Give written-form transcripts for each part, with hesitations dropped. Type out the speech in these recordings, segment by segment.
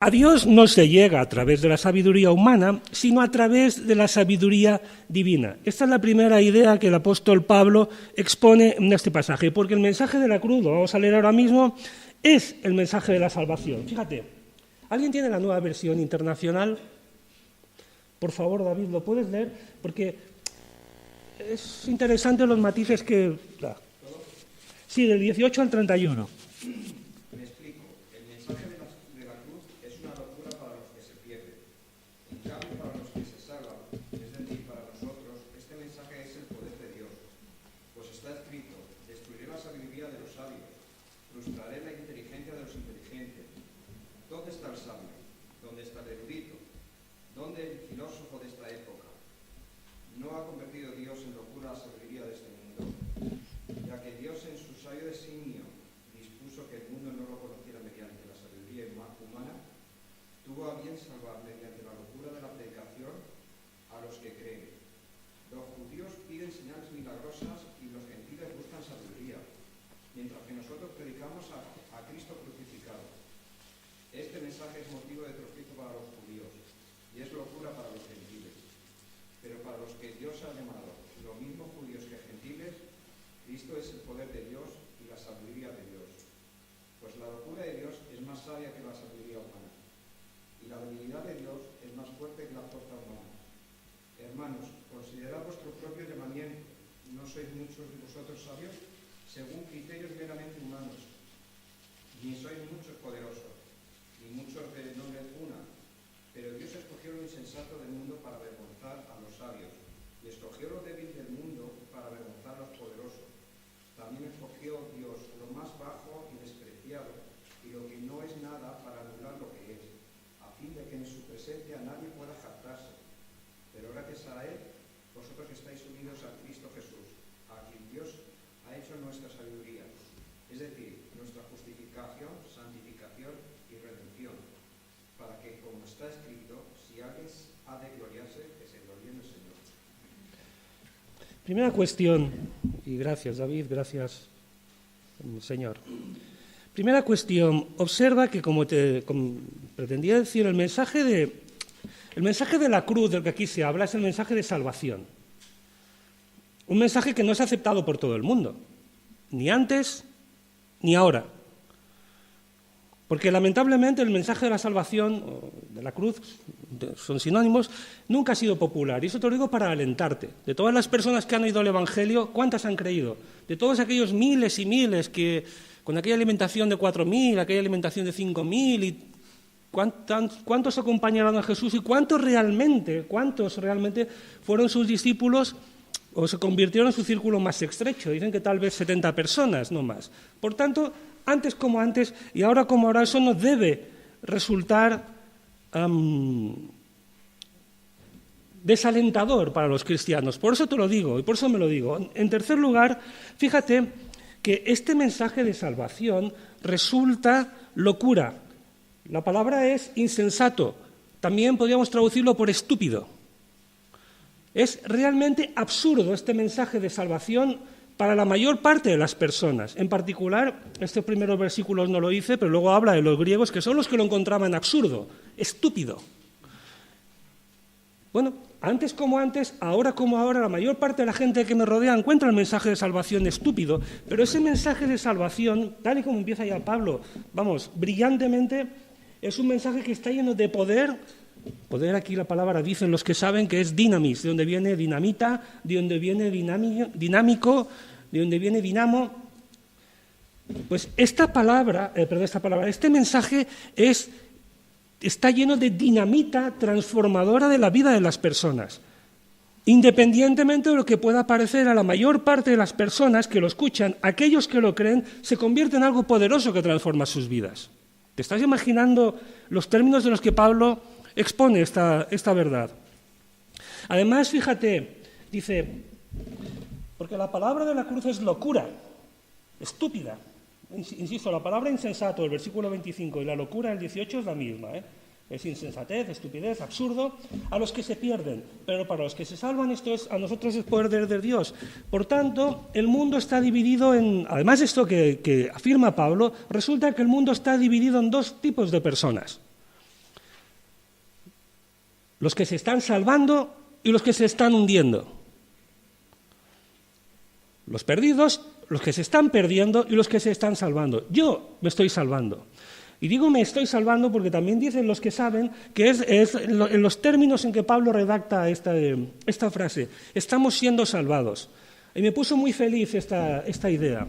A Dios no se llega a través de la sabiduría humana, sino a través de la sabiduría divina. Esta es la primera idea que el apóstol Pablo expone en este pasaje, porque el mensaje de la cruz, lo vamos a leer ahora mismo, es el mensaje de la salvación. Fíjate, ¿alguien tiene la nueva versión internacional? Por favor, David, ¿lo puedes leer? Porque es interesante los matices que da. Sí, del 18 al 31. Me explico. El mensaje de la cruz es una locura para los que se pierden. En cambio, para los que se salvan, es decir, para nosotros, este mensaje es el poder de Dios. Pues está escrito: destruiré la sabiduría de los sabios, frustraré la inteligencia de los inteligentes. ¿Dónde está el sabio? ¿Dónde está el erudito? ¿Dónde el filósofo de esta época? ¿No ha convertido Dios en locura la sabiduría de este mundo? Ya que Dios en su sabio designio dispuso que el mundo no lo conociera mediante la sabiduría humana, tuvo a bien salvar mediante la locura de la predicación a los que creen. Los judíos piden señales milagrosas y los gentiles buscan sabiduría, mientras que nosotros predicamos a Cristo crucificado. Este mensaje es motivo de tropiezo para los judíos y es locura para los gentiles. Pero para los que Dios ha llamado, lo mismo judíos que gentiles, Cristo es el poder de Dios y la sabiduría de Dios. Pues la locura de Dios es más sabia que la sabiduría humana, y la debilidad de Dios es más fuerte que la fuerza humana. Hermanos, considerad vuestro propio llamamiento. ¿No sois muchos de vosotros sabios? Según criterios meramente humanos. Ni sois muchos poderosos, ni muchos de nombre una. Pero Dios escogió lo insensato del mundo para avergonzar a los sabios, y escogió lo débil del mundo para avergonzar a los poderosos. También escogió Dios lo más bajo y despreciado, y lo que no es nada para anular lo que es, a fin de que en su presencia nadie pueda jactarse. Pero gracias a Él, vosotros estáis unidos a Cristo Jesús, a quien Dios ha hecho nuestra sabiduría, es decir, nuestra justificación, santificación y redención, para que, como está escrito, si alguien ha de gloriarse, que se gloríe en el Señor. Primera cuestión, y gracias David, gracias Señor. Primera cuestión, observa que como pretendía decir, el mensaje de la cruz del que aquí se habla es el mensaje de salvación. Un mensaje que no es aceptado por todo el mundo, ni antes ni ahora. Porque lamentablemente el mensaje de la salvación, o de la cruz, son sinónimos, nunca ha sido popular. Y eso te lo digo para alentarte. De todas las personas que han oído el Evangelio, ¿cuántas han creído? De todos aquellos miles y miles que, con aquella alimentación de 4.000, aquella alimentación de 5.000, y ¿cuántos acompañaron a Jesús? ¿Y cuántos realmente fueron sus discípulos o se convirtieron en su círculo más estrecho? Dicen que tal vez 70 personas, no más. Por tanto, antes como antes y ahora como ahora, eso no debe resultar desalentador para los cristianos. Por eso te lo digo y por eso me lo digo. En tercer lugar, fíjate que este mensaje de salvación resulta locura. La palabra es insensato. También podríamos traducirlo por estúpido. Es realmente absurdo este mensaje de salvación para la mayor parte de las personas. En particular, estos primeros versículos no lo dice, pero luego habla de los griegos, que son los que lo encontraban absurdo, estúpido. Bueno, antes como antes, ahora como ahora, la mayor parte de la gente que me rodea encuentra el mensaje de salvación estúpido, pero ese mensaje de salvación, tal y como empieza ya Pablo, brillantemente, es un mensaje que está lleno de poder. Poder, aquí la palabra dicen los que saben que es dinamis, de donde viene dinamita, de donde viene dinámico, de donde viene dinamo. Pues este mensaje está lleno de dinamita transformadora de la vida de las personas. Independientemente de lo que pueda parecer a la mayor parte de las personas que lo escuchan, aquellos que lo creen se convierte en algo poderoso que transforma sus vidas. ¿Te estás imaginando los términos de los que Pablo expone esta verdad? Además, fíjate, dice, porque la palabra de la cruz es locura, estúpida. Insisto, la palabra insensato, el versículo 25, y la locura, el 18, es la misma. Es insensatez, estupidez, absurdo, a los que se pierden. Pero para los que se salvan, a nosotros es poder de Dios. Por tanto, el mundo está dividido además de esto que afirma Pablo, resulta que el mundo está dividido en dos tipos de personas. los que se están salvando y los que se están hundiendo. Los perdidos, los que se están perdiendo y los que se están salvando. Yo me estoy salvando. Y digo me estoy salvando porque también dicen los que saben que es en los términos en que Pablo redacta esta frase. Estamos siendo salvados. Y me puso muy feliz esta idea.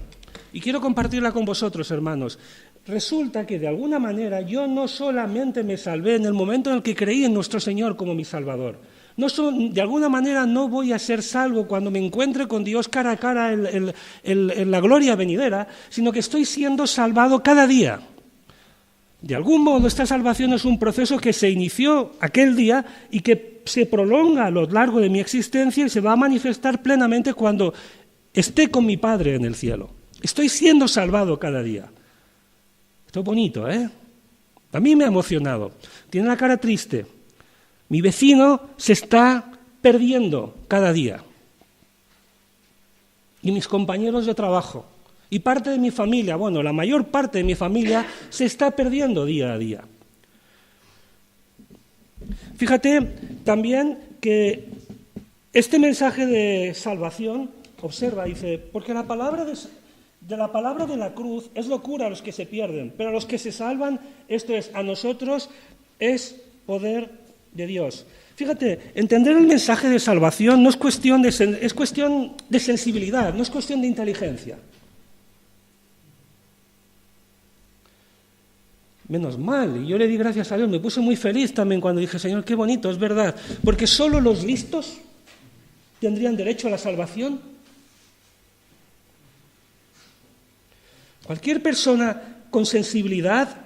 Y quiero compartirla con vosotros, hermanos. Resulta que de alguna manera yo no solamente me salvé en el momento en el que creí en nuestro Señor como mi Salvador. De alguna manera no voy a ser salvo cuando me encuentre con Dios cara a cara en la gloria venidera, sino que estoy siendo salvado cada día. De algún modo esta salvación es un proceso que se inició aquel día y que se prolonga a lo largo de mi existencia y se va a manifestar plenamente cuando esté con mi Padre en el cielo. Estoy siendo salvado cada día. Esto es bonito, ¿eh? A mí me ha emocionado. Tiene la cara triste. Mi vecino se está perdiendo cada día. Y mis compañeros de trabajo. Y parte de mi familia, bueno, la mayor parte de mi familia se está perdiendo día a día. Fíjate también que este mensaje de salvación, observa, dice, porque la palabra de la cruz es locura a los que se pierden, pero a los que se salvan, esto es, a nosotros, es poder de Dios. Fíjate, entender el mensaje de salvación no es cuestión es cuestión de sensibilidad, no es cuestión de inteligencia. Menos mal, y yo le di gracias a Dios, me puse muy feliz también cuando dije, Señor, qué bonito, es verdad, porque solo los listos tendrían derecho a la salvación. Cualquier persona con sensibilidad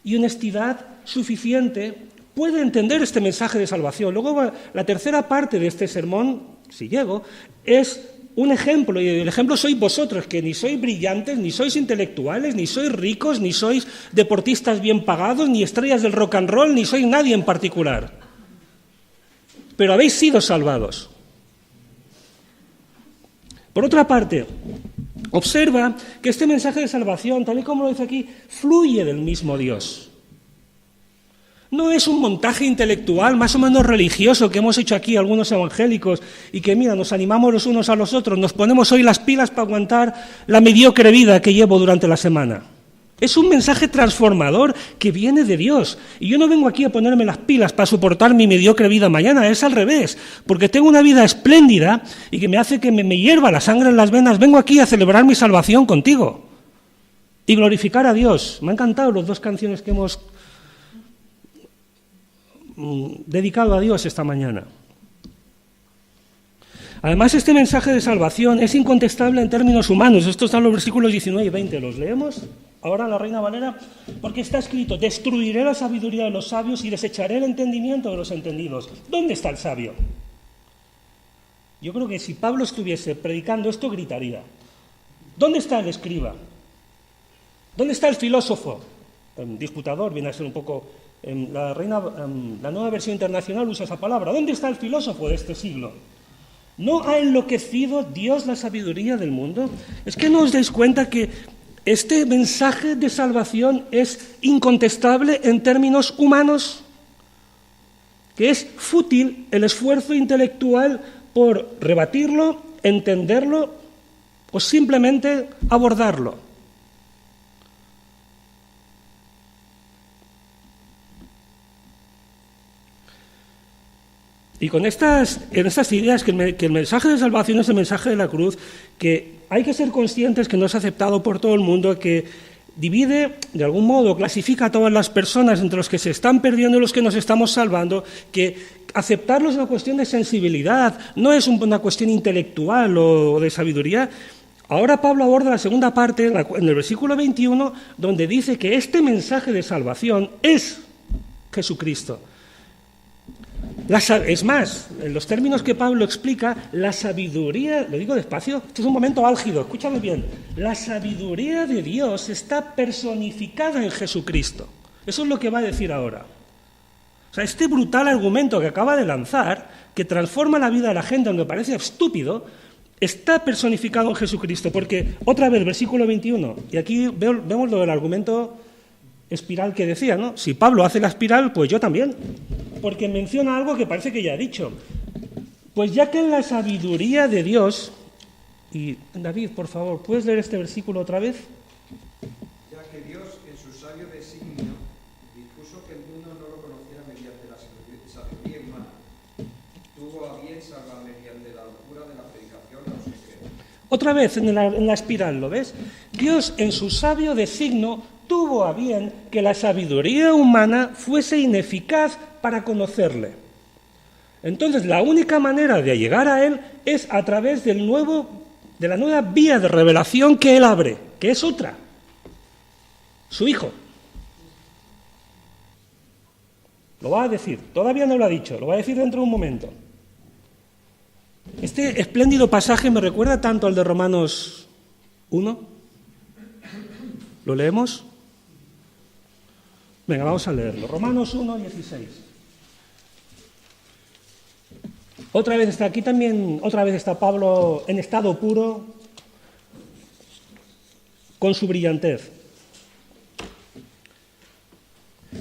y honestidad suficiente puede entender este mensaje de salvación. Luego, la tercera parte de este sermón, si llego, es un ejemplo, y el ejemplo sois vosotros, que ni sois brillantes, ni sois intelectuales, ni sois ricos, ni sois deportistas bien pagados, ni estrellas del rock and roll, ni sois nadie en particular. Pero habéis sido salvados. Por otra parte, observa que este mensaje de salvación, tal y como lo dice aquí, fluye del mismo Dios. No es un montaje intelectual más o menos religioso que hemos hecho aquí algunos evangélicos y que, mira, nos animamos los unos a los otros, nos ponemos hoy las pilas para aguantar la mediocre vida que llevo durante la semana. Es un mensaje transformador que viene de Dios. Y yo no vengo aquí a ponerme las pilas para soportar mi mediocre vida mañana, es al revés, porque tengo una vida espléndida y que me hace que me hierva la sangre en las venas. Vengo aquí a celebrar mi salvación contigo y glorificar a Dios. Me han encantado las dos canciones que hemos dedicado a Dios esta mañana. Además, este mensaje de salvación es incontestable en términos humanos. Esto está en los versículos 19 y 20. ¿Los leemos? Ahora la Reina Valera, porque está escrito, destruiré la sabiduría de los sabios y desecharé el entendimiento de los entendidos. ¿Dónde está el sabio? Yo creo que si Pablo estuviese predicando esto, gritaría. ¿Dónde está el escriba? ¿Dónde está el filósofo? El disputador viene a ser un poco... la nueva versión internacional usa esa palabra. ¿Dónde está el filósofo de este siglo? ¿No ha enloquecido Dios la sabiduría del mundo? ¿Es que no os dais cuenta que este mensaje de salvación es incontestable en términos humanos? Que es fútil el esfuerzo intelectual por rebatirlo, entenderlo o simplemente abordarlo. Y en estas ideas, que el mensaje de salvación es el mensaje de la cruz, que hay que ser conscientes que no es aceptado por todo el mundo, que divide, de algún modo, clasifica a todas las personas entre los que se están perdiendo y los que nos estamos salvando, que aceptarlo es una cuestión de sensibilidad, no es una cuestión intelectual o de sabiduría. Ahora Pablo aborda la segunda parte, en el versículo 21, donde dice que este mensaje de salvación es Jesucristo. Es más, en los términos que Pablo explica, la sabiduría, lo digo despacio, esto es un momento álgido, escúchame bien, la sabiduría de Dios está personificada en Jesucristo. Eso es lo que va a decir ahora. O sea, este brutal argumento que acaba de lanzar, que transforma la vida de la gente, aunque parece estúpido, está personificado en Jesucristo, porque, otra vez, versículo 21, y aquí vemos lo del argumento espiral que decía, ¿no? Si Pablo hace la espiral, pues yo también. porque menciona algo que parece que ya ha dicho. Pues ya que en la sabiduría de Dios, y David, por favor, ¿puedes leer este versículo otra vez? Ya que Dios en su sabio designio dispuso que el mundo no lo conociera mediante la sabiduría humana, tuvo a bien salvar mediante la locura de la predicación a los que creen. Otra vez en la espiral, ¿lo ves? Dios en su sabio designio tuvo a bien que la sabiduría humana fuese ineficaz para conocerle. Entonces, la única manera de llegar a Él es a través de la nueva vía de revelación que Él abre, que es otra, su Hijo. Lo va a decir, todavía no lo ha dicho, lo va a decir dentro de un momento. Este espléndido pasaje me recuerda tanto al de Romanos 1. ¿Lo leemos? Venga, vamos a leerlo. Romanos 1, 16. Otra vez está Pablo en estado puro, con su brillantez.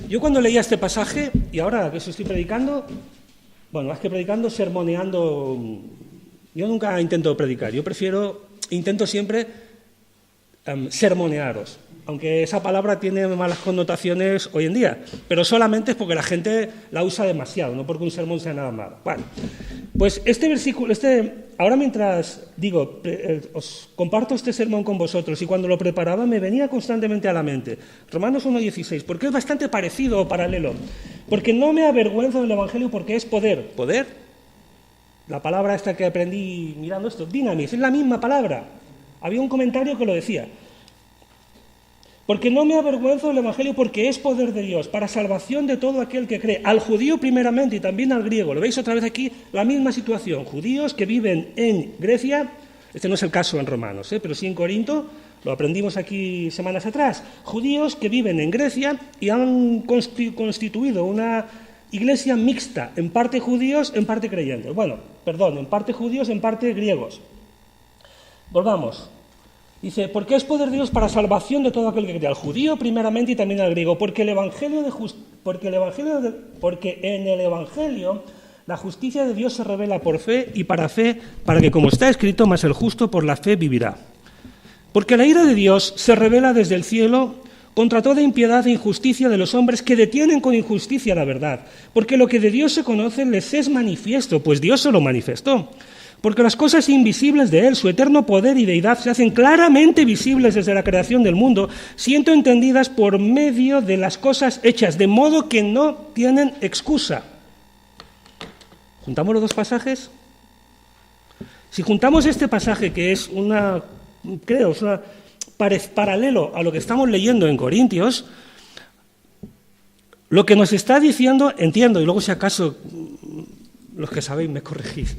Yo cuando leía este pasaje, y ahora que estoy predicando, más que predicando, sermoneando, yo nunca intento predicar, intento siempre sermonearos, aunque esa palabra tiene malas connotaciones hoy en día, pero solamente es porque la gente la usa demasiado, no porque un sermón sea nada malo. Bueno, pues este versículo, ahora mientras os comparto este sermón con vosotros, y cuando lo preparaba me venía constantemente a la mente, Romanos 1:16, porque es bastante parecido o paralelo, porque no me avergüenzo del Evangelio porque es poder. ¿Poder? La palabra esta que aprendí mirando esto, dinamis, es la misma palabra. Había un comentario que lo decía. Porque no me avergüenzo del Evangelio porque es poder de Dios para salvación de todo aquel que cree, al judío primeramente y también al griego. ¿Lo veis otra vez aquí? La misma situación. Judíos que viven en Grecia, este no es el caso en Romanos, pero sí en Corinto, lo aprendimos aquí semanas atrás. Judíos que viven en Grecia y han constituido una iglesia mixta, en parte judíos, en parte creyentes. En parte judíos, en parte griegos. Porque es poder de Dios para salvación de todo aquel que cree, al judío primeramente y también al griego, porque en el Evangelio la justicia de Dios se revela por fe y para fe, para que, como está escrito, mas el justo por la fe vivirá. Porque la ira de Dios se revela desde el cielo contra toda impiedad e injusticia de los hombres que detienen con injusticia la verdad, porque lo que de Dios se conoce les es manifiesto, pues Dios se lo manifestó. Porque las cosas invisibles de Él, su eterno poder y deidad, se hacen claramente visibles desde la creación del mundo, siendo entendidas por medio de las cosas hechas, de modo que no tienen excusa. ¿Juntamos los dos pasajes? Si juntamos este pasaje, que es paralelo a lo que estamos leyendo en Corintios, lo que nos está diciendo, entiendo, y luego si acaso los que sabéis me corregís,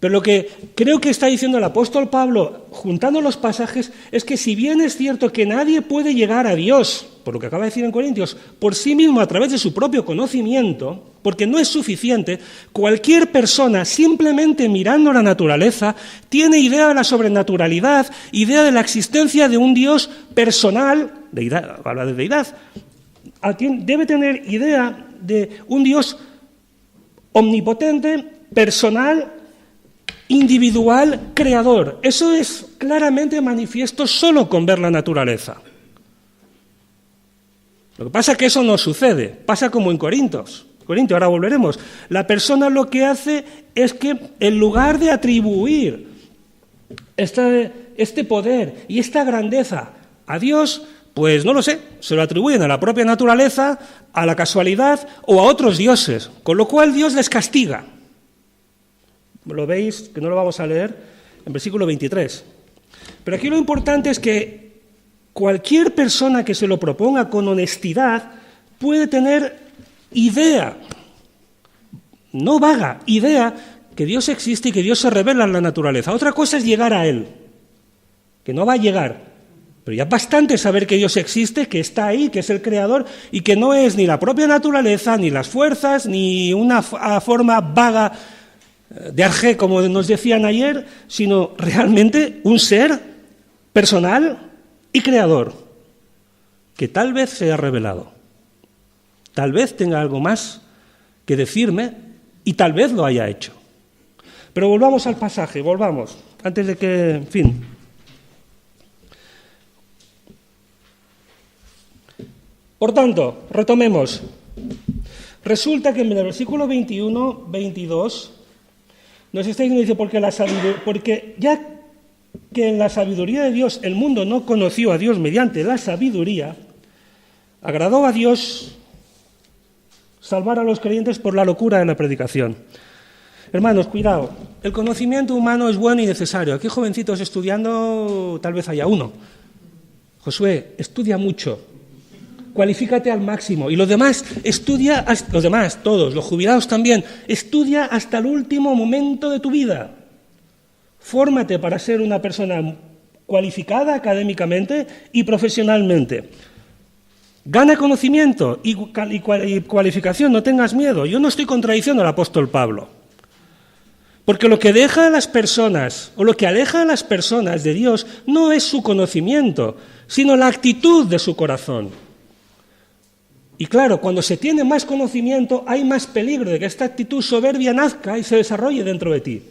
pero lo que creo que está diciendo el apóstol Pablo, juntando los pasajes, es que si bien es cierto que nadie puede llegar a Dios, por lo que acaba de decir en Corintios, por sí mismo a través de su propio conocimiento, porque no es suficiente, cualquier persona simplemente mirando la naturaleza tiene idea de la sobrenaturalidad, idea de la existencia de un Dios personal, deidad, habla de deidad, debe tener idea de un Dios omnipotente, personal, individual, creador. Eso es claramente manifiesto solo con ver la naturaleza. Lo que pasa es que eso no sucede, pasa como en Corinto, ahora volveremos. La persona lo que hace es que en lugar de atribuir este poder y esta grandeza a Dios, pues no lo sé, se lo atribuyen a la propia naturaleza, a la casualidad o a otros dioses, con lo cual Dios les castiga. Lo veis, que no lo vamos a leer, en versículo 23. Pero aquí lo importante es que cualquier persona que se lo proponga con honestidad puede tener idea, no vaga, idea que Dios existe y que Dios se revela en la naturaleza. Otra cosa es llegar a Él, que no va a llegar, pero ya es bastante saber que Dios existe, que está ahí, que es el creador y que no es ni la propia naturaleza, ni las fuerzas, ni una forma vaga de arjé, como nos decían ayer, sino realmente un ser personal y creador, que tal vez sea revelado, tal vez tenga algo más que decirme y tal vez lo haya hecho. Pero volvamos al pasaje, antes de que, en fin. Por tanto, retomemos. Resulta que en el versículo 21, 22, nos está diciendo, porque ya que en la sabiduría de Dios el mundo no conoció a Dios mediante la sabiduría, agradó a Dios salvar a los creyentes por la locura de la predicación. Hermanos, cuidado, el conocimiento humano es bueno y necesario. Aquí jovencitos estudiando, tal vez haya uno. Josué, estudia mucho, cualifícate al máximo. Y los demás, todos, los jubilados también, estudia hasta el último momento de tu vida. Fórmate para ser una persona cualificada académicamente y profesionalmente. Gana conocimiento y cualificación, no tengas miedo. Yo no estoy contradiciendo al apóstol Pablo. Porque lo que deja a las personas, o lo que aleja a las personas de Dios, no es su conocimiento, sino la actitud de su corazón. Y claro, cuando se tiene más conocimiento, hay más peligro de que esta actitud soberbia nazca y se desarrolle dentro de ti.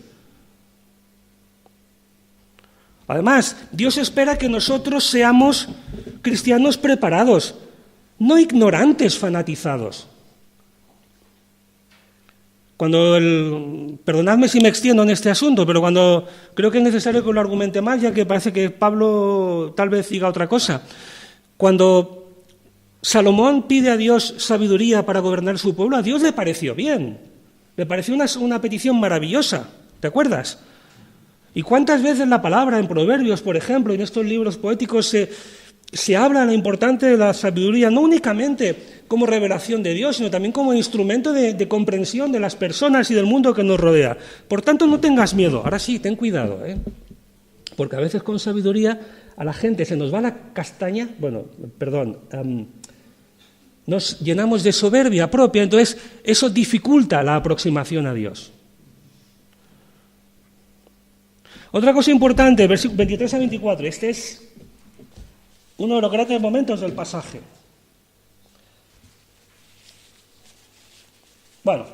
Además, Dios espera que nosotros seamos cristianos preparados, no ignorantes fanatizados. Perdonadme si me extiendo en este asunto, pero cuando creo que es necesario que lo argumente más, ya que parece que Pablo tal vez diga otra cosa. Cuando Salomón pide a Dios sabiduría para gobernar su pueblo, a Dios le pareció bien, le pareció una petición maravillosa, ¿te acuerdas? ¿Y cuántas veces la palabra en Proverbios, por ejemplo, en estos libros poéticos se habla de la importancia de la sabiduría, no únicamente como revelación de Dios, sino también como instrumento de comprensión de las personas y del mundo que nos rodea? Por tanto, no tengas miedo. Ahora sí, ten cuidado, porque a veces con sabiduría a la gente se nos va la castaña, nos llenamos de soberbia propia, entonces eso dificulta la aproximación a Dios. Otra cosa importante, versículos 23 a 24, este es uno de los grandes momentos del pasaje. Bueno,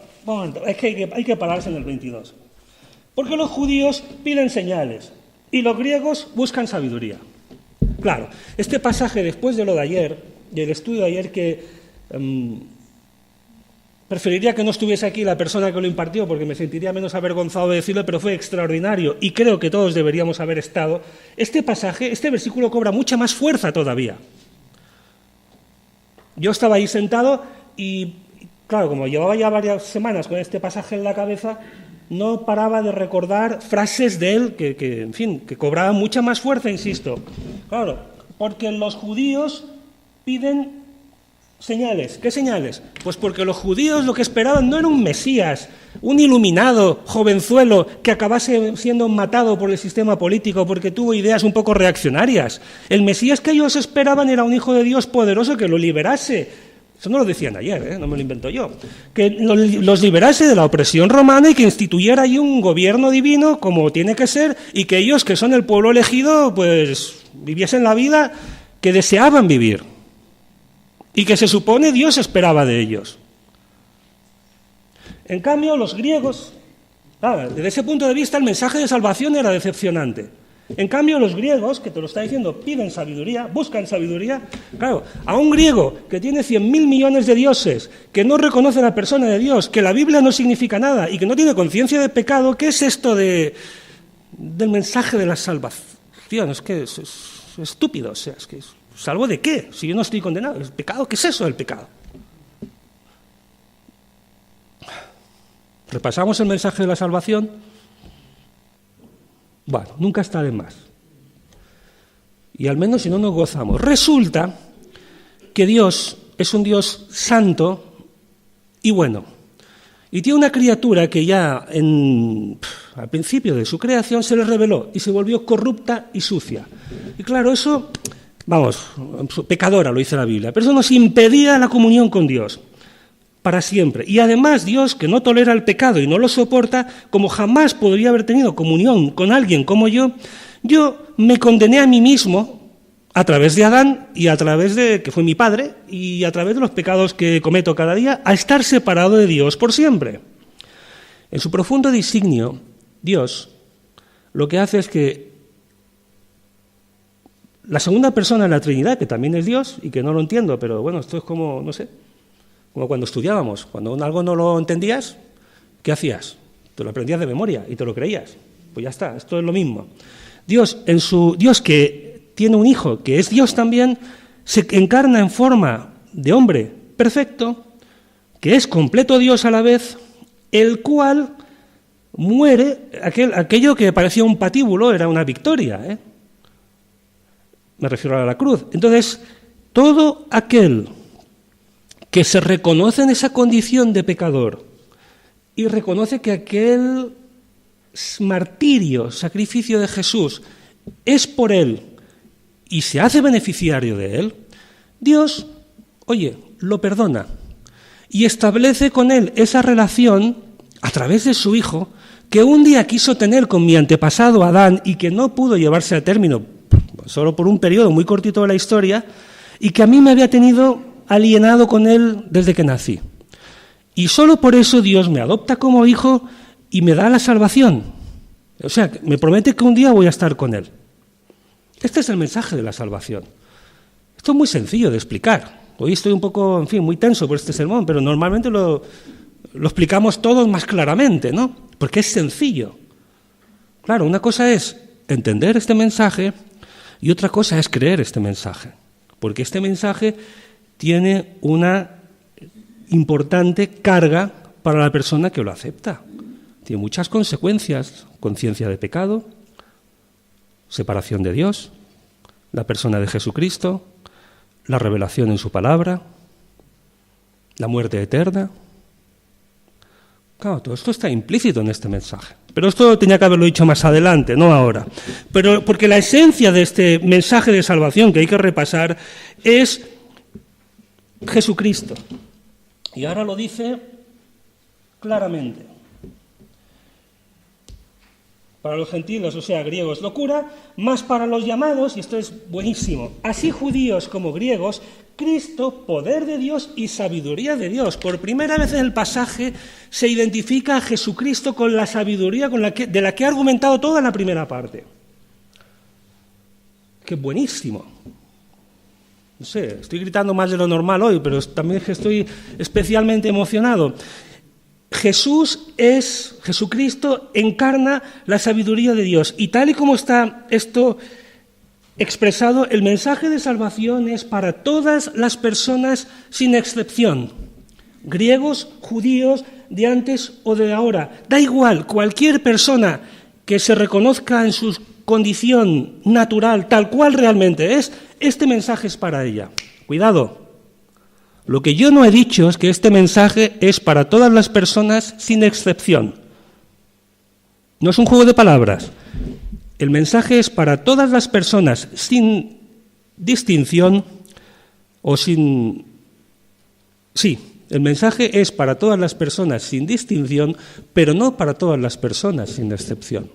es que hay que pararse en el 22. Porque los judíos piden señales y los griegos buscan sabiduría. Claro, este pasaje después de lo de ayer, del estudio de ayer, que preferiría que no estuviese aquí la persona que lo impartió porque me sentiría menos avergonzado de decirlo, pero fue extraordinario y creo que todos deberíamos haber estado. Este pasaje, este versículo cobra mucha más fuerza todavía. Yo estaba ahí sentado y, claro, como llevaba ya varias semanas con este pasaje en la cabeza, no paraba de recordar frases de él que cobraban mucha más fuerza, insisto. Claro, porque los judíos piden señales. ¿Qué señales? Pues porque los judíos lo que esperaban no era un Mesías, un iluminado, jovenzuelo, que acabase siendo matado por el sistema político porque tuvo ideas un poco reaccionarias. El Mesías que ellos esperaban era un hijo de Dios poderoso que lo liberase. Eso no lo decían ayer, no me lo invento yo. Que los liberase de la opresión romana y que instituyera ahí un gobierno divino como tiene que ser y que ellos, que son el pueblo elegido, pues viviesen la vida que deseaban vivir. Y que se supone Dios esperaba de ellos. En cambio, los griegos, desde ese punto de vista el mensaje de salvación era decepcionante. En cambio, los griegos, que te lo está diciendo, piden sabiduría, buscan sabiduría. Claro, a un griego que tiene 100.000 millones de dioses, que no reconoce la persona de Dios, que la Biblia no significa nada y que no tiene conciencia de pecado, ¿qué es esto del mensaje de la salvación? Es que es estúpido, o sea, es que ¿salvo de qué? Si yo no estoy condenado. ¿El pecado? ¿Qué es eso del pecado? ¿Repasamos el mensaje de la salvación? Bueno, nunca está de más. Y al menos si no nos gozamos. Resulta que Dios es un Dios santo y bueno. Y tiene una criatura que ya al principio de su creación se le rebeló y se volvió corrupta y sucia. Y claro, eso... pecadora, lo dice la Biblia, pero eso nos impedía la comunión con Dios para siempre. Y además Dios, que no tolera el pecado y no lo soporta, como jamás podría haber tenido comunión con alguien como yo me condené a mí mismo a través de Adán y a través de, que fue mi padre, y a través de los pecados que cometo cada día, a estar separado de Dios por siempre. En su profundo designio, Dios lo que hace es que la segunda persona de la Trinidad, que también es Dios, y que no lo entiendo, pero bueno, esto es como, no sé, como cuando estudiábamos. Cuando algo no lo entendías, ¿qué hacías? Te lo aprendías de memoria y te lo creías. Pues ya está, esto es lo mismo. Dios que tiene un hijo, que es Dios también, se encarna en forma de hombre perfecto, que es completo Dios a la vez, el cual muere, aquello que parecía un patíbulo era una victoria, Me refiero a la cruz. Entonces, todo aquel que se reconoce en esa condición de pecador y reconoce que aquel martirio, sacrificio de Jesús, es por él y se hace beneficiario de él, Dios, lo perdona y establece con él esa relación a través de su Hijo que un día quiso tener con mi antepasado Adán y que no pudo llevarse a término solo por un periodo muy cortito de la historia, y que a mí me había tenido alienado con él desde que nací. Y solo por eso Dios me adopta como hijo y me da la salvación. O sea, me promete que un día voy a estar con él. Este es el mensaje de la salvación. Esto es muy sencillo de explicar. Hoy estoy un poco, muy tenso por este sermón, pero normalmente lo explicamos todos más claramente, ¿no? Porque es sencillo. Claro, una cosa es entender este mensaje y otra cosa es creer este mensaje. Porque este mensaje tiene una importante carga para la persona que lo acepta. Tiene muchas consecuencias: conciencia de pecado, separación de Dios, la persona de Jesucristo, la revelación en su palabra, la muerte eterna. Claro, todo esto está implícito en este mensaje. Pero esto tenía que haberlo dicho más adelante, no ahora. Pero porque la esencia de este mensaje de salvación que hay que repasar es Jesucristo. Y ahora lo dice claramente. Para los gentiles, o sea, griegos, locura, más para los llamados, y esto es buenísimo, así judíos como griegos, Cristo, poder de Dios y sabiduría de Dios. Por primera vez en el pasaje se identifica a Jesucristo con la sabiduría de la que ha argumentado toda la primera parte. ¡Qué buenísimo! No sé, estoy gritando más de lo normal hoy, pero también es que estoy especialmente emocionado. Jesucristo encarna la sabiduría de Dios. Y tal y como está esto expresado, el mensaje de salvación es para todas las personas sin excepción. Griegos, judíos, de antes o de ahora. Da igual, cualquier persona que se reconozca en su condición natural, tal cual realmente es, este mensaje es para ella. Cuidado. Lo que yo no he dicho es que este mensaje es para todas las personas sin excepción. No es un juego de palabras. El mensaje es para todas las personas sin distinción o sin... Sí, el mensaje es para todas las personas sin distinción, pero no para todas las personas sin excepción.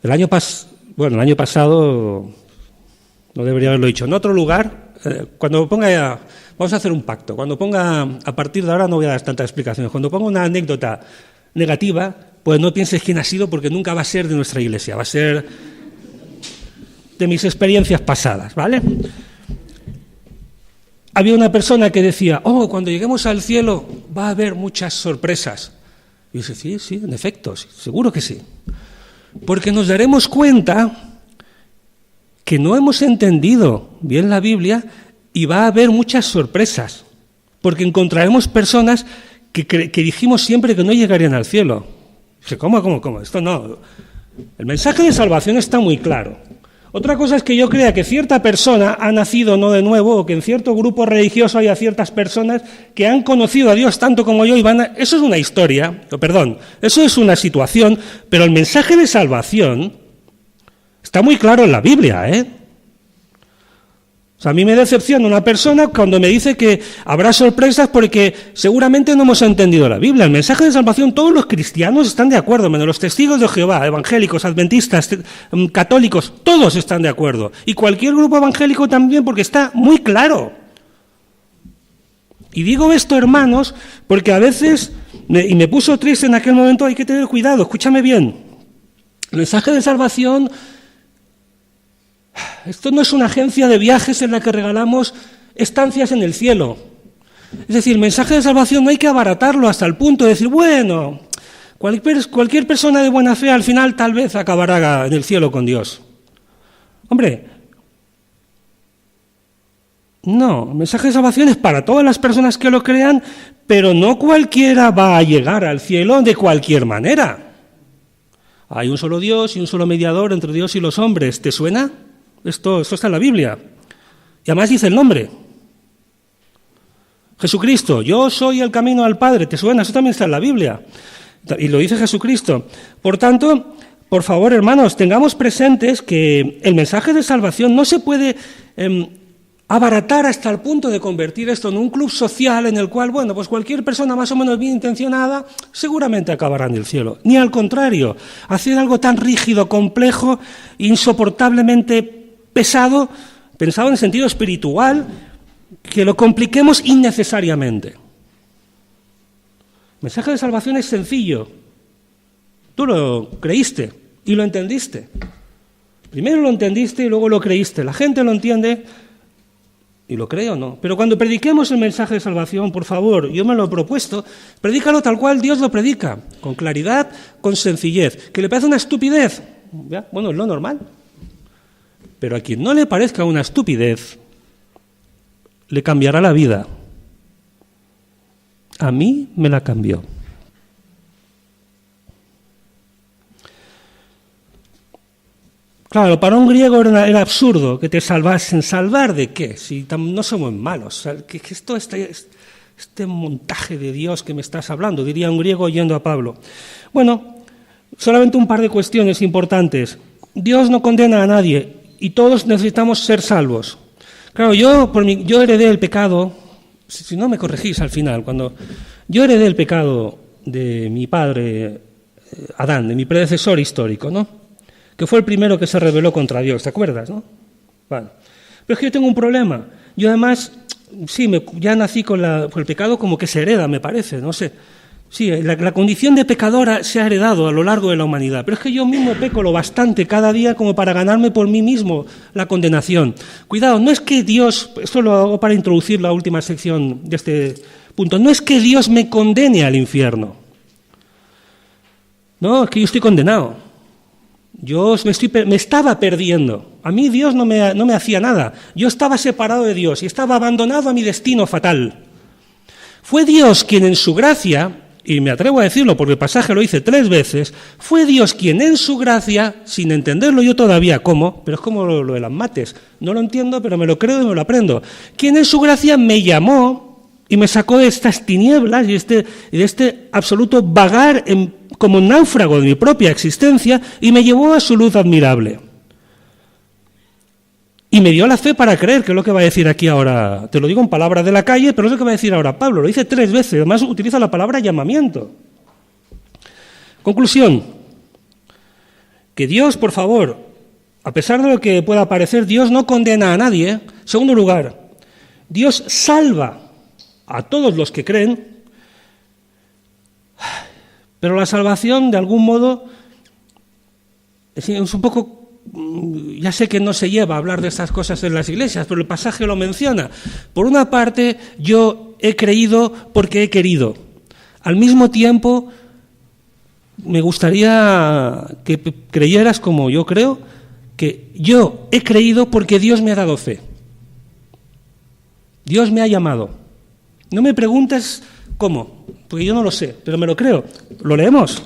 El año pasado, no debería haberlo dicho, en otro lugar... vamos a hacer un pacto. A partir de ahora no voy a dar tantas explicaciones. Cuando ponga una anécdota negativa, pues no pienses quién ha sido, porque nunca va a ser de nuestra iglesia, va a ser de mis experiencias pasadas, ¿vale? Había una persona que decía, cuando lleguemos al cielo va a haber muchas sorpresas. Y yo decía, sí, en efecto, sí, seguro que sí. Porque nos daremos cuenta que no hemos entendido bien la Biblia y va a haber muchas sorpresas, porque encontraremos personas que dijimos siempre que no llegarían al cielo. Dice, ¿cómo? Esto no. El mensaje de salvación está muy claro. Otra cosa es que yo crea que cierta persona ha nacido no de nuevo, o que en cierto grupo religioso haya ciertas personas que han conocido a Dios tanto como yo y Eso es una historia, eso es una situación, pero el mensaje de salvación está muy claro en la Biblia, O sea, a mí me decepciona una persona cuando me dice que habrá sorpresas porque seguramente no hemos entendido la Biblia. El mensaje de salvación, todos los cristianos están de acuerdo, menos los testigos de Jehová, evangélicos, adventistas, católicos, todos están de acuerdo. Y cualquier grupo evangélico también, porque está muy claro. Y digo esto, hermanos, porque a veces, y me puso triste en aquel momento, hay que tener cuidado, escúchame bien. El mensaje de salvación... Esto no es una agencia de viajes en la que regalamos estancias en el cielo. Es decir, el mensaje de salvación no hay que abaratarlo hasta el punto de decir, bueno, cualquier persona de buena fe al final tal vez acabará en el cielo con Dios. Hombre, no, el mensaje de salvación es para todas las personas que lo crean, pero no cualquiera va a llegar al cielo de cualquier manera. Hay un solo Dios y un solo mediador entre Dios y los hombres. ¿Te suena? Esto está en la Biblia. Y además dice el nombre. Jesucristo, yo soy el camino al Padre. ¿Te suena? Eso también está en la Biblia. Y lo dice Jesucristo. Por tanto, por favor, hermanos, tengamos presentes que el mensaje de salvación no se puede abaratar hasta el punto de convertir esto en un club social en el cual, bueno, pues cualquier persona más o menos bien intencionada seguramente acabará en el cielo. Ni al contrario, hacer algo tan rígido, complejo, insoportablemente pesado, pensado en sentido espiritual, que lo compliquemos innecesariamente. El mensaje de salvación es sencillo. Tú lo creíste y lo entendiste. Primero lo entendiste y luego lo creíste. La gente lo entiende y lo cree o no. Pero cuando prediquemos el mensaje de salvación, por favor, yo me lo he propuesto, predícalo tal cual Dios lo predica, con claridad, con sencillez. ¿Que le parece una estupidez? ¿Ya? Bueno, es lo normal. Pero a quien no le parezca una estupidez, le cambiará la vida. A mí me la cambió. Claro, para un griego era absurdo que te salvasen. ¿Salvar de qué? Si no somos malos. ¿Qué es todo este montaje de Dios que me estás hablando? Diría un griego oyendo a Pablo. Bueno, solamente un par de cuestiones importantes. Dios no condena a nadie. Y todos necesitamos ser salvos. Claro, yo heredé el pecado, si no me corregís al final, cuando yo heredé el pecado de mi padre Adán, de mi predecesor histórico, ¿no? Que fue el primero que se rebeló contra Dios, ¿te acuerdas, no? Bueno, pero es que yo tengo un problema. Yo además, sí, ya nací con el pecado como que se hereda, me parece, no sé. Sí, la condición de pecadora se ha heredado a lo largo de la humanidad, pero es que yo mismo peco lo bastante cada día como para ganarme por mí mismo la condenación. Cuidado, no es que Dios, esto lo hago para introducir la última sección de este punto, no es que Dios me condene al infierno. No, es que yo estoy condenado. Yo me estaba perdiendo. A mí Dios no me hacía nada. Yo estaba separado de Dios y estaba abandonado a mi destino fatal. Fue Dios quien en su gracia, y me atrevo a decirlo porque el pasaje lo dice 3 veces, fue Dios quien en su gracia, sin entenderlo yo todavía cómo, pero es como lo de las mates, no lo entiendo pero me lo creo y me lo aprendo, quien en su gracia me llamó y me sacó de estas tinieblas y de este absoluto vagar como un náufrago de mi propia existencia y me llevó a su luz admirable. Y me dio la fe para creer, que es lo que va a decir aquí ahora. Te lo digo en palabras de la calle, pero es lo que va a decir ahora Pablo. Lo dice 3 veces, además utiliza la palabra llamamiento. Conclusión. Que Dios, por favor, a pesar de lo que pueda parecer, Dios no condena a nadie. Segundo lugar, Dios salva a todos los que creen, pero la salvación, de algún modo, es un poco... Ya sé que no se lleva a hablar de estas cosas en las iglesias, pero el pasaje lo menciona. Por una parte, yo he creído porque he querido. Al mismo tiempo, me gustaría que creyeras como yo creo, que yo he creído porque Dios me ha dado fe. Dios me ha llamado. No me preguntes cómo, porque yo no lo sé, pero me lo creo. Lo leemos.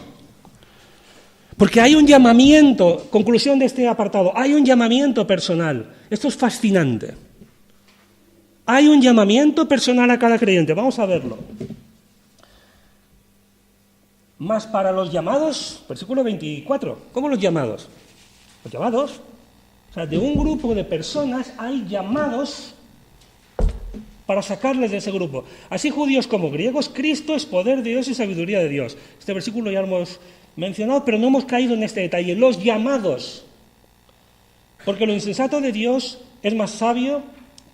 Porque hay un llamamiento, conclusión de este apartado, hay un llamamiento personal. Esto es fascinante. Hay un llamamiento personal a cada creyente. Vamos a verlo. Más para los llamados, versículo 24. ¿Cómo los llamados? Los llamados. O sea, de un grupo de personas hay llamados para sacarles de ese grupo. Así judíos como griegos, Cristo es poder de Dios y sabiduría de Dios. Este versículo ya lo hemos mencionado, pero no hemos caído en este detalle. Los llamados. Porque lo insensato de Dios es más sabio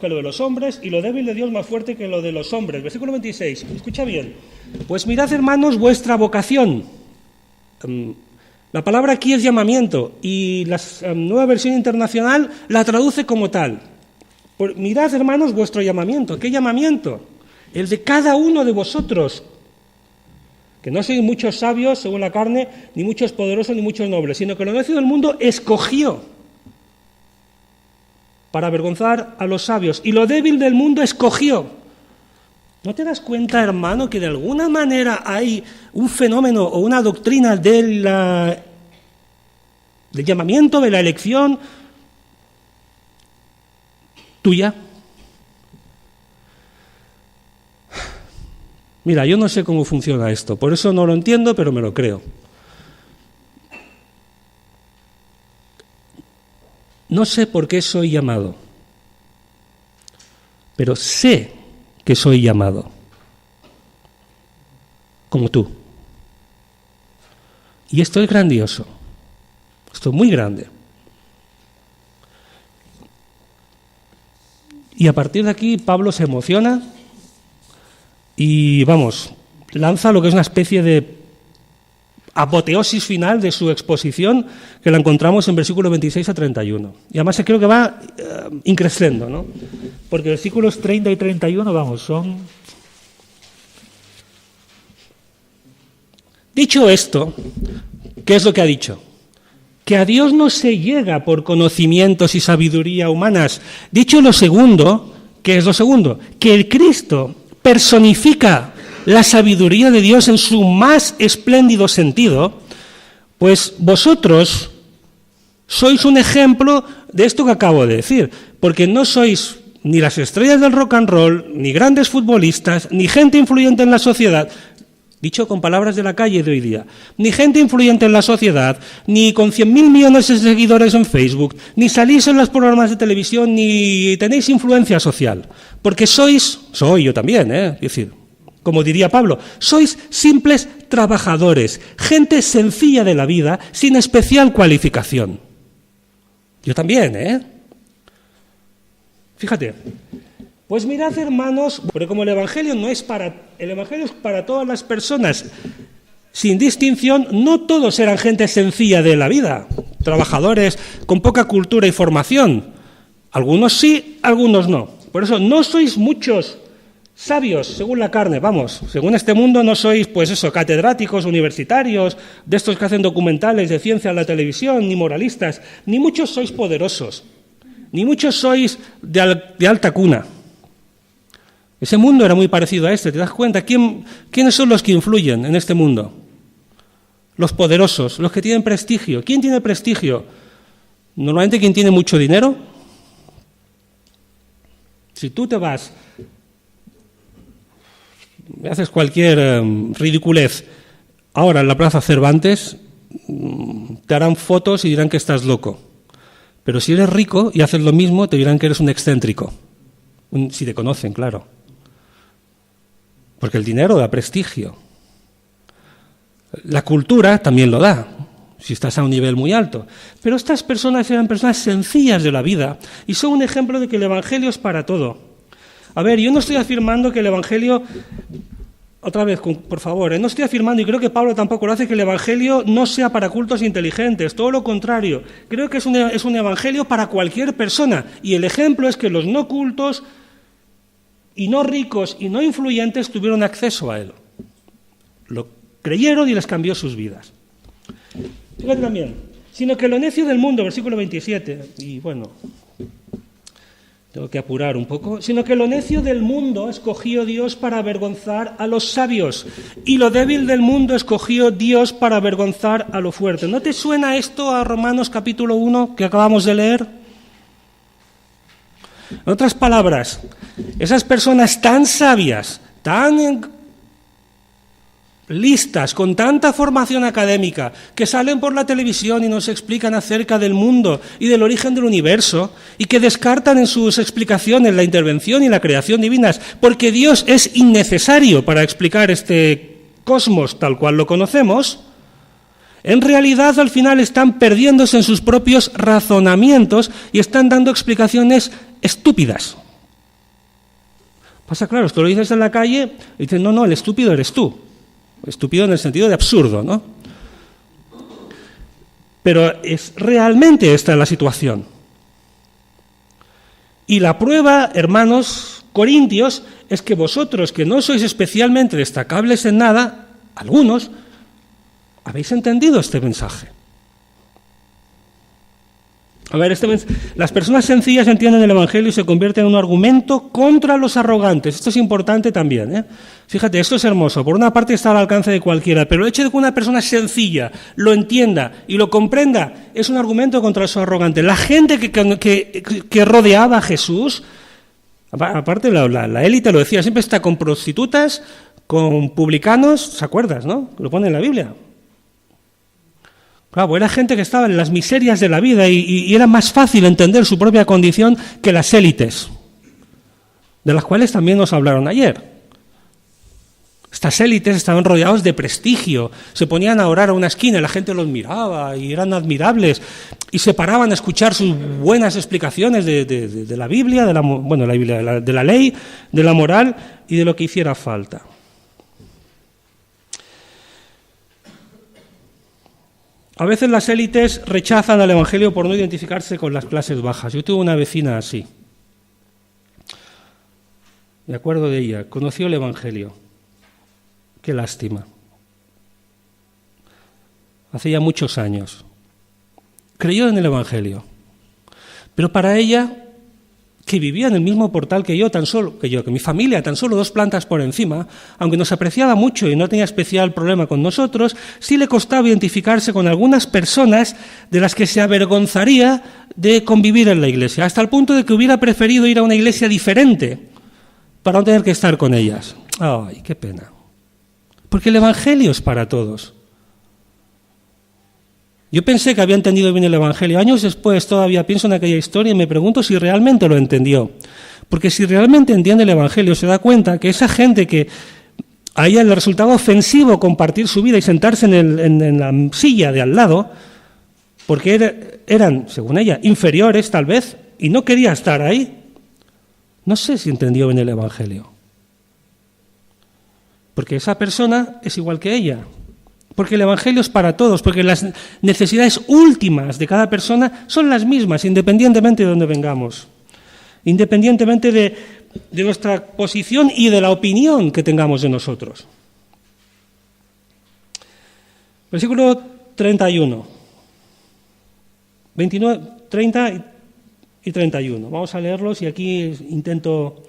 que lo de los hombres y lo débil de Dios más fuerte que lo de los hombres. Versículo 26, escucha bien. Pues mirad, hermanos, vuestra vocación. La palabra aquí es llamamiento y la Nueva Versión Internacional la traduce como tal. Mirad, hermanos, vuestro llamamiento. ¿Qué llamamiento? El de cada uno de vosotros. Que no sois muchos sabios según la carne, ni muchos poderosos, ni muchos nobles, sino que lo necio del mundo escogió para avergonzar a los sabios. Y lo débil del mundo escogió. ¿No te das cuenta, hermano, que de alguna manera hay un fenómeno o una doctrina del llamamiento, de la elección tuya? Mira, yo no sé cómo funciona esto, por eso no lo entiendo, pero me lo creo. No sé por qué soy llamado, pero sé que soy llamado, como tú. Y esto es grandioso, esto es muy grande. Y a partir de aquí Pablo se emociona y, vamos, lanza lo que es una especie de apoteosis final de su exposición, que la encontramos en versículos 26 a 31. Y además creo que va increciendo, ¿no? Porque versículos 30 y 31, vamos, son... Dicho esto, ¿qué es lo que ha dicho? Que a Dios no se llega por conocimientos y sabiduría humanas. Dicho lo segundo, ¿qué es lo segundo? Que el Cristo personifica la sabiduría de Dios en su más espléndido sentido, pues vosotros sois un ejemplo de esto que acabo de decir, porque no sois ni las estrellas del rock and roll, ni grandes futbolistas, ni gente influyente en la sociedad, dicho con palabras de la calle de hoy día, ni gente influyente en la sociedad, ni con 100.000 millones de seguidores en Facebook, ni salís en los programas de televisión, ni tenéis influencia social, porque soy yo también, es decir, como diría Pablo, sois simples trabajadores, gente sencilla de la vida, sin especial cualificación. Yo también, Fíjate. Pues mirad, hermanos, porque como el Evangelio el Evangelio es para todas las personas, sin distinción, no todos eran gente sencilla de la vida, trabajadores con poca cultura y formación. Algunos sí, algunos no. Por eso no sois muchos sabios, según la carne, vamos, según este mundo no sois, pues eso, catedráticos, universitarios, de estos que hacen documentales de ciencia en la televisión, ni moralistas, ni muchos sois poderosos, ni muchos sois de alta cuna. Ese mundo era muy parecido a este, ¿te das cuenta? ¿Quiénes son los que influyen en este mundo? Los poderosos, los que tienen prestigio. ¿Quién tiene prestigio? Normalmente quien tiene mucho dinero. Si tú te vas, haces cualquier ridiculez ahora en la Plaza Cervantes, te harán fotos y dirán que estás loco. Pero si eres rico y haces lo mismo, te dirán que eres un excéntrico. Si te conocen, claro. Porque el dinero da prestigio. La cultura también lo da, si estás a un nivel muy alto. Pero estas personas eran personas sencillas de la vida y son un ejemplo de que el Evangelio es para todo. A ver, yo no estoy afirmando que el Evangelio... Otra vez, por favor, no estoy afirmando, y creo que Pablo tampoco lo hace, que el Evangelio no sea para cultos inteligentes, todo lo contrario. Creo que es un Evangelio para cualquier persona, y el ejemplo es que los no cultos y no ricos y no influyentes tuvieron acceso a él. Lo creyeron y les cambió sus vidas. Fíjate también, sino que lo necio del mundo, versículo 27, y bueno... Tengo que apurar un poco. Sino que lo necio del mundo escogió Dios para avergonzar a los sabios, y lo débil del mundo escogió Dios para avergonzar a lo fuerte. ¿No te suena esto a Romanos capítulo 1 que acabamos de leer? En otras palabras, esas personas tan sabias, tan listas, con tanta formación académica, que salen por la televisión y nos explican acerca del mundo y del origen del universo, y que descartan en sus explicaciones la intervención y la creación divinas, porque Dios es innecesario para explicar este cosmos tal cual lo conocemos, en realidad al final están perdiéndose en sus propios razonamientos y están dando explicaciones estúpidas. Pasa claro, esto lo dices en la calle y dices, no, el estúpido eres tú. Estúpido en el sentido de absurdo, ¿no? Pero realmente esta es la situación. Y la prueba, hermanos corintios, es que vosotros, que no sois especialmente destacables en nada, algunos, habéis entendido este mensaje. A ver, las personas sencillas entienden el Evangelio y se convierten en un argumento contra los arrogantes. Esto es importante también, ¿eh? Fíjate, esto es hermoso. Por una parte está al alcance de cualquiera, pero el hecho de que una persona sencilla lo entienda y lo comprenda es un argumento contra los arrogantes. La gente que rodeaba a Jesús, aparte la élite lo decía, siempre está con prostitutas, con publicanos, ¿se acuerdas, no? Lo pone en la Biblia. Claro, era gente que estaba en las miserias de la vida y era más fácil entender su propia condición que las élites, de las cuales también nos hablaron ayer. Estas élites estaban rodeados de prestigio, se ponían a orar a una esquina y la gente los miraba y eran admirables y se paraban a escuchar sus buenas explicaciones de la Biblia, de la ley, de la moral y de lo que hiciera falta. A veces las élites rechazan al Evangelio por no identificarse con las clases bajas. Yo tuve una vecina así. Me acuerdo de ella. Conoció el Evangelio. Qué lástima. Hace ya muchos años. Creyó en el Evangelio. Pero para ella, que vivía en el mismo portal que mi familia, tan solo 2 plantas por encima, aunque nos apreciaba mucho y no tenía especial problema con nosotros, sí le costaba identificarse con algunas personas de las que se avergonzaría de convivir en la iglesia, hasta el punto de que hubiera preferido ir a una iglesia diferente para no tener que estar con ellas. ¡Ay, qué pena! Porque el Evangelio es para todos. Yo pensé que había entendido bien el Evangelio. Años después todavía pienso en aquella historia y me pregunto si realmente lo entendió. Porque si realmente entiende el Evangelio, se da cuenta que esa gente que a ella le resultaba ofensivo compartir su vida y sentarse en la silla de al lado, porque eran, según ella, inferiores tal vez, y no quería estar ahí, no sé si entendió bien el Evangelio. Porque esa persona es igual que ella. Porque el Evangelio es para todos, porque las necesidades últimas de cada persona son las mismas, independientemente de dónde vengamos, independientemente de nuestra posición y de la opinión que tengamos de nosotros. Versículo 31, 29, 30 y 31. Vamos a leerlos y aquí intento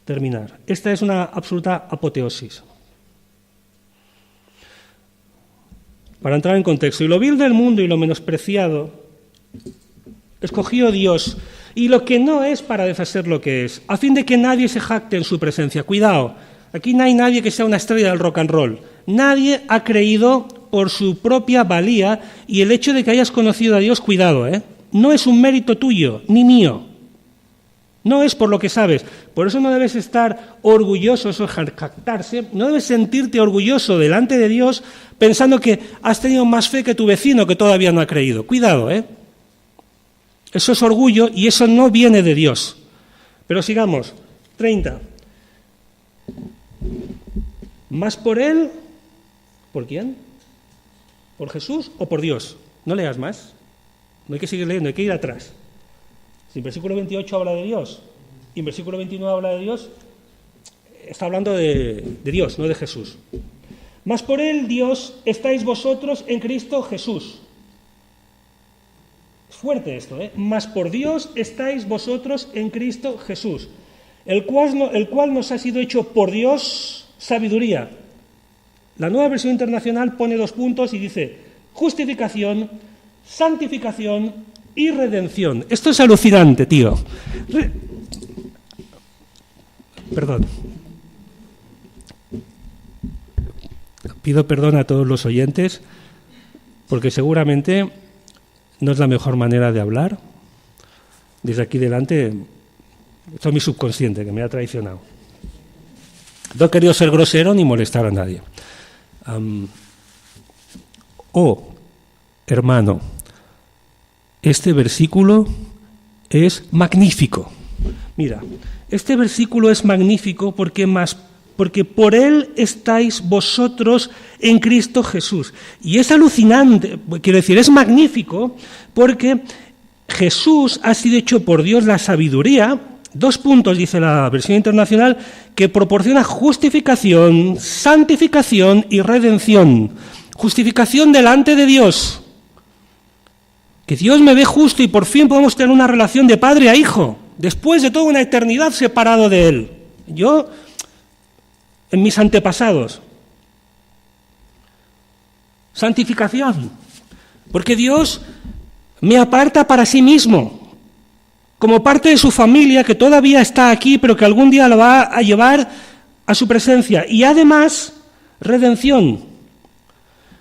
terminar. Esta es una absoluta apoteosis. Para entrar en contexto, y lo vil del mundo y lo menospreciado, escogió Dios, y lo que no es para deshacer lo que es, a fin de que nadie se jacte en su presencia. Cuidado, aquí no hay nadie que sea una estrella del rock and roll. Nadie ha creído por su propia valía, y el hecho de que hayas conocido a Dios, cuidado, no es un mérito tuyo, ni mío. No es por lo que sabes. Por eso no debes estar orgulloso, eso es jactarse, no debes sentirte orgulloso delante de Dios pensando que has tenido más fe que tu vecino que todavía no ha creído. Cuidado, Eso es orgullo y eso no viene de Dios. Pero sigamos. 30. ¿Más por Él? ¿Por quién? ¿Por Jesús o por Dios? No leas más. No hay que seguir leyendo, hay que ir atrás. Si en versículo 28 habla de Dios y en versículo 29 habla de Dios, está hablando de Dios, no de Jesús. Mas por Él, Dios, estáis vosotros en Cristo Jesús. Es fuerte esto, Mas por Dios estáis vosotros en Cristo Jesús, el cual nos ha sido hecho por Dios sabiduría. La Nueva Versión Internacional pone 2 puntos y dice justificación, santificación y redención. Esto es alucinante, tío. Perdón. Pido perdón a todos los oyentes, porque seguramente no es la mejor manera de hablar. Desde aquí delante, esto es mi subconsciente, que me ha traicionado. No he querido ser grosero ni molestar a nadie. Hermano, este versículo es magnífico. Mira, este versículo es magnífico porque por él estáis vosotros en Cristo Jesús. Y es alucinante, quiero decir, es magnífico porque Jesús ha sido hecho por Dios la sabiduría, 2 puntos, dice la versión internacional, que proporciona justificación, santificación y redención. Justificación delante de Dios. Que Dios me ve justo y por fin podemos tener una relación de padre a hijo, después de toda una eternidad separado de Él. Yo, en mis antepasados. Santificación, porque Dios me aparta para sí mismo, como parte de su familia que todavía está aquí, pero que algún día lo va a llevar a su presencia. Y además, redención,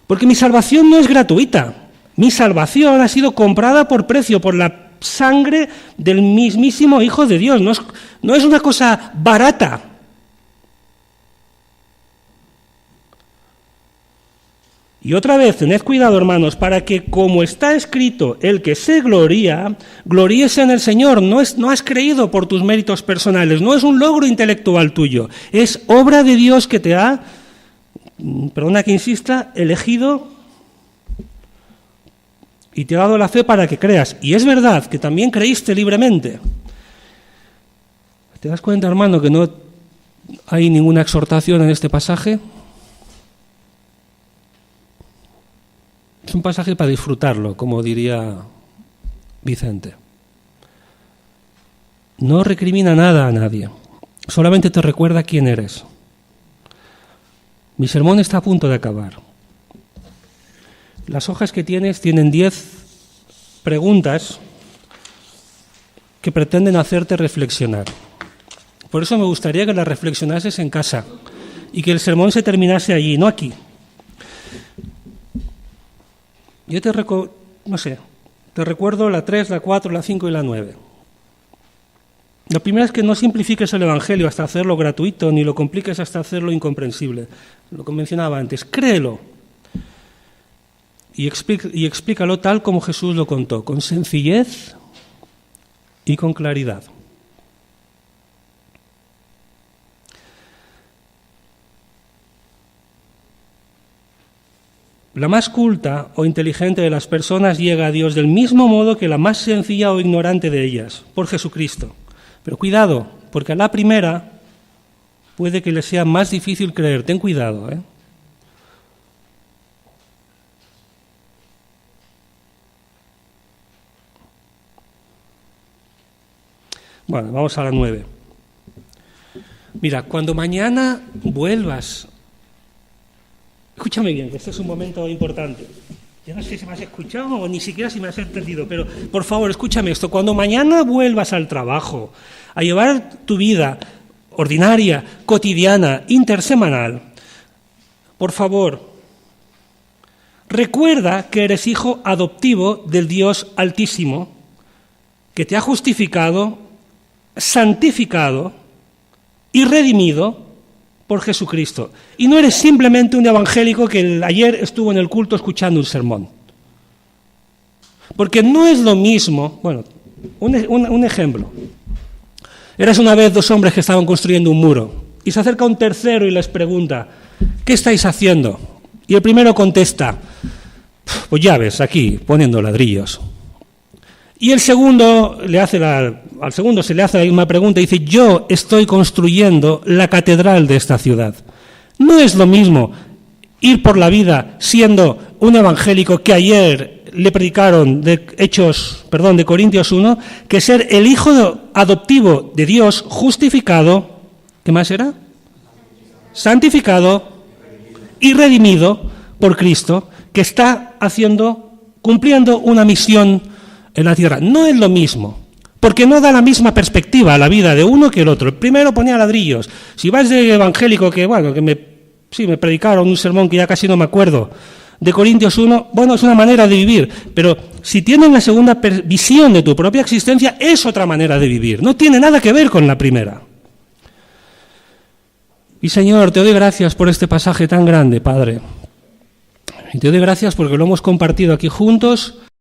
porque mi salvación no es gratuita. Mi salvación ha sido comprada por precio, por la sangre del mismísimo Hijo de Dios. No es una cosa barata. Y otra vez, tened cuidado, hermanos, para que, como está escrito, el que se gloría, gloríese en el Señor. No has creído por tus méritos personales, no es un logro intelectual tuyo, es obra de Dios que te ha, perdona que insista, elegido y te ha dado la fe para que creas. Y es verdad que también creíste libremente. ¿Te das cuenta, hermano, que no hay ninguna exhortación en este pasaje? Es un pasaje para disfrutarlo, como diría Vicente. No recrimina nada a nadie, solamente te recuerda quién eres. Mi sermón está a punto de acabar. Las hojas que tienes tienen 10 preguntas que pretenden hacerte reflexionar. Por eso me gustaría que las reflexionases en casa y que el sermón se terminase allí, no aquí. Yo te recuerdo la 3, la 4, la 5 y la 9. La primera es que no simplifiques el Evangelio hasta hacerlo gratuito, ni lo compliques hasta hacerlo incomprensible. Lo que mencionaba antes, créelo y explícalo tal como Jesús lo contó, con sencillez y con claridad. La más culta o inteligente de las personas llega a Dios del mismo modo que la más sencilla o ignorante de ellas, por Jesucristo. Pero cuidado, porque a la primera puede que le sea más difícil creer. Ten cuidado, ¿eh? Bueno, vamos a la 9. Mira, cuando mañana vuelvas... Escúchame bien, que este es un momento importante. Yo no sé si me has escuchado o ni siquiera si me has entendido, pero por favor, escúchame esto. Cuando mañana vuelvas al trabajo, a llevar tu vida ordinaria, cotidiana, intersemanal, por favor, recuerda que eres hijo adoptivo del Dios Altísimo, que te ha justificado, santificado y redimido por Jesucristo. Y no eres simplemente un evangélico que ayer estuvo en el culto escuchando un sermón. Porque no es lo mismo... Bueno, un ejemplo. Eras una vez 2 hombres que estaban construyendo un muro y se acerca un tercero y les pregunta, ¿qué estáis haciendo? Y el primero contesta, pues ya ves, aquí, poniendo ladrillos. Y el segundo al segundo se le hace la misma pregunta y dice, yo estoy construyendo la catedral de esta ciudad. No es lo mismo ir por la vida siendo un evangélico que ayer le predicaron de Corintios 1, que ser el hijo adoptivo de Dios justificado, ¿qué más era? Santificado y redimido por Cristo, que está cumpliendo una misión en la tierra. No es lo mismo, porque no da la misma perspectiva a la vida de uno que el otro. El primero ponía ladrillos. Si vas de evangélico que me Sí, me predicaron un sermón que ya casi no me acuerdo. De Corintios 1, bueno, es una manera de vivir, pero si tienes la segunda visión de tu propia existencia, es otra manera de vivir. No tiene nada que ver con la primera. Y Señor, te doy gracias por este pasaje tan grande, Padre. Y te doy gracias porque lo hemos compartido aquí juntos.